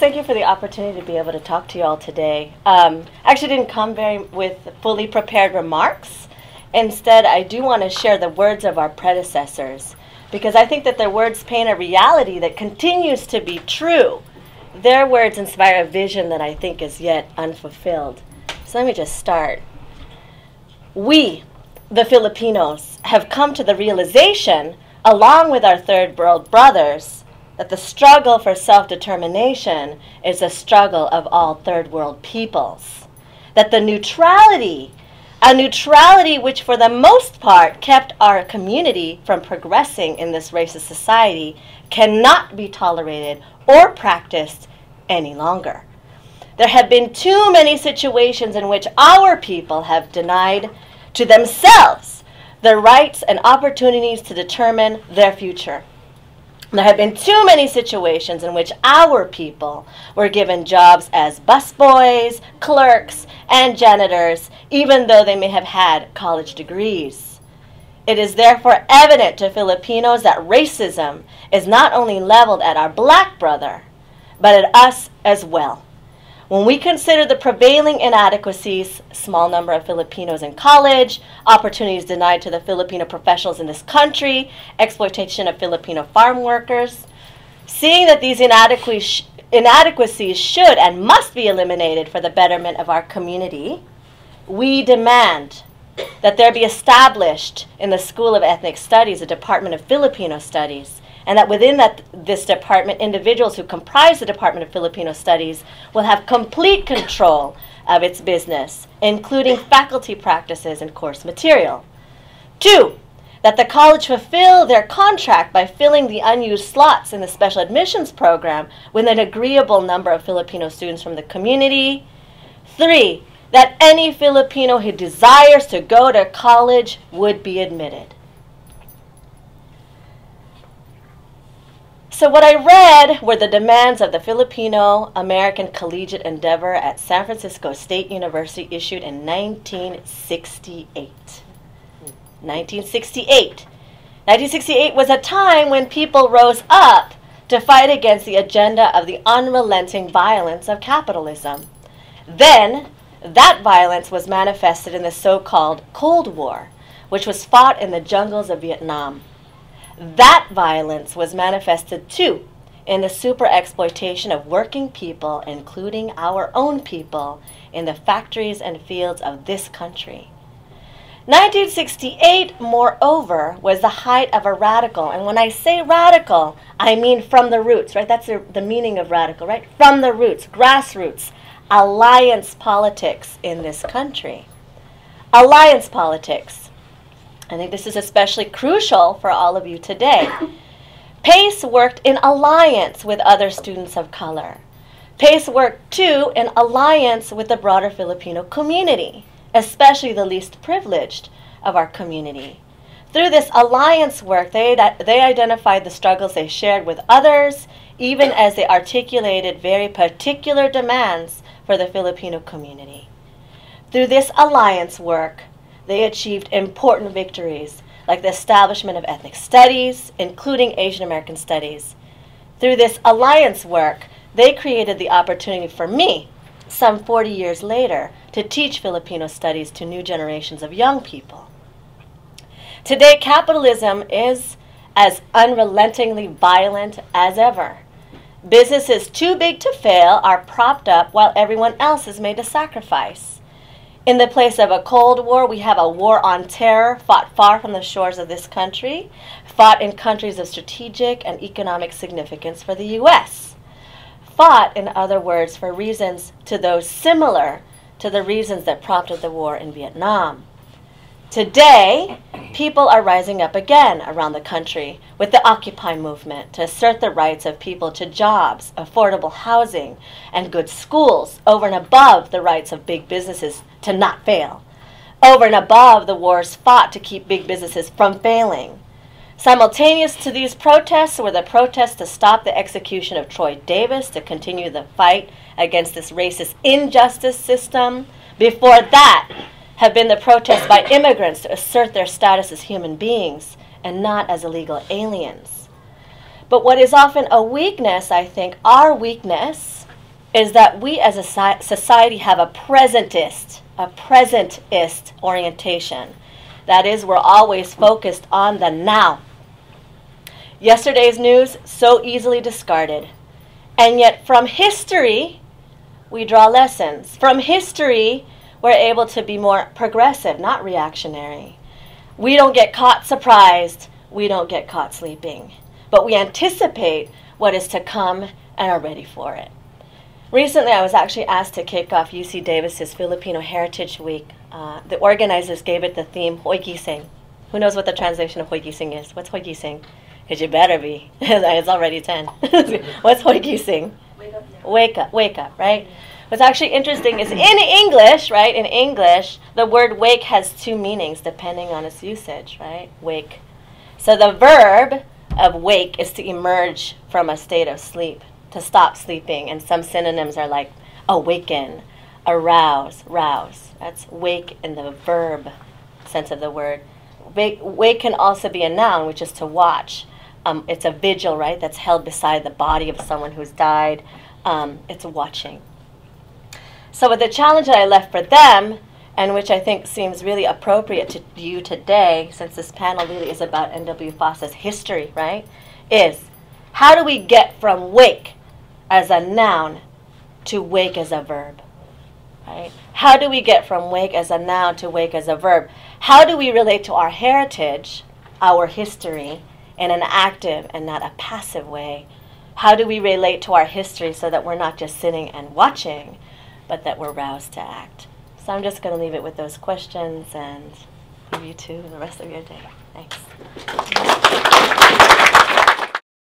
Thank you for the opportunity to be able to talk to you all today. I actually didn't come with fully prepared remarks. Instead, I do want to share the words of our predecessors, because I think that their words paint a reality that continues to be true. Their words inspire a vision that I think is yet unfulfilled. So let me just start. We, the Filipinos, have come to the realization, along with our third world brothers, that the struggle for self-determination is a struggle of all third world peoples. That the neutrality, a neutrality which for the most part kept our community from progressing in this racist society, cannot be tolerated or practiced any longer. There have been too many situations in which our people have denied to themselves the rights and opportunities to determine their future. There have been too many situations in which our people were given jobs as busboys, clerks, and janitors, even though they may have had college degrees. It is therefore evident to Filipinos that racism is not only leveled at our black brother, but at us as well. When we consider the prevailing inadequacies, small number of Filipinos in college, opportunities denied to the Filipino professionals in this country, exploitation of Filipino farm workers, seeing that these inadequacies should and must be eliminated for the betterment of our community, we demand that there be established in the School of Ethnic Studies a Department of Filipino Studies, and that within this department, individuals who comprise the Department of Filipino Studies will have complete control of its business, including faculty practices and course material. 2, that the college fulfill their contract by filling the unused slots in the special admissions program with an agreeable number of Filipino students from the community. 3, that any Filipino who desires to go to college would be admitted. So what I read were the demands of the Filipino-American Collegiate Endeavor at San Francisco State University, issued in 1968. 1968. 1968 was a time when people rose up to fight against the agenda of the unrelenting violence of capitalism. Then, that violence was manifested in the so-called Cold War, which was fought in the jungles of Vietnam. That violence was manifested, too, in the super-exploitation of working people, including our own people, in the factories and fields of this country. 1968, moreover, was the height of a radical, and when I say radical, I mean from the roots, right? That's the meaning of radical, right? From the roots, grassroots, alliance politics in this country. Alliance politics. I think this is especially crucial for all of you today. PACE worked in alliance with other students of color. PACE worked, too, in alliance with the broader Filipino community, especially the least privileged of our community. Through this alliance work, they identified the struggles they shared with others, even as they articulated very particular demands for the Filipino community. Through this alliance work, they achieved important victories, like the establishment of ethnic studies, including Asian American studies. Through this alliance work, they created the opportunity for me, some 40 years later, to teach Filipino studies to new generations of young people. Today, capitalism is as unrelentingly violent as ever. Businesses too big to fail are propped up while everyone else is made to sacrifice. In the place of a Cold War, we have a war on terror fought far from the shores of this country, fought in countries of strategic and economic significance for the U.S. Fought, in other words, for reasons to those similar to the reasons that prompted the war in Vietnam. Today, people are rising up again around the country with the Occupy movement to assert the rights of people to jobs, affordable housing, and good schools over and above the rights of big businesses to not fail, over and above the wars fought to keep big businesses from failing. Simultaneous to these protests were the protests to stop the execution of Troy Davis, to continue the fight against this racist injustice system. Before that, have been the protests by immigrants to assert their status as human beings and not as illegal aliens. But what is often a weakness, I think, our weakness is that we as a society have a presentist orientation. That is, we're always focused on the now. Yesterday's news, so easily discarded. And yet from history, we draw lessons. From history, we're able to be more progressive, not reactionary. We don't get caught surprised. We don't get caught sleeping. But we anticipate what is to come and are ready for it. Recently, I was actually asked to kick off UC Davis's Filipino Heritage Week. The organizers gave it the theme, Hoy Gising. Who knows what the translation of Hoy Gising is? What's Hoy Gising? Because you better be. It's already 10. What's Hoy Gising? Wake up, right? What's actually interesting is in English, right? In English, the word wake has two meanings depending on its usage, right? Wake. So the verb of wake is to emerge from a state of sleep, to stop sleeping. And some synonyms are like awaken, arouse, rouse. That's wake in the verb sense of the word. Wake can also be a noun, which is to watch. It's a vigil, right? That's held beside the body of someone who's died. It's watching. So with the challenge that I left for them, and which I think seems really appropriate to you today, since this panel really is about NWFASA's history, right, is how do we get from wake as a noun to wake as a verb, right? How do we get from wake as a noun to wake as a verb? How do we relate to our heritage, our history, in an active and not a passive way? How do we relate to our history so that we're not just sitting and watching, but that we're roused to act? So I'm just going to leave it with those questions and leave you to the rest of your day. Thanks.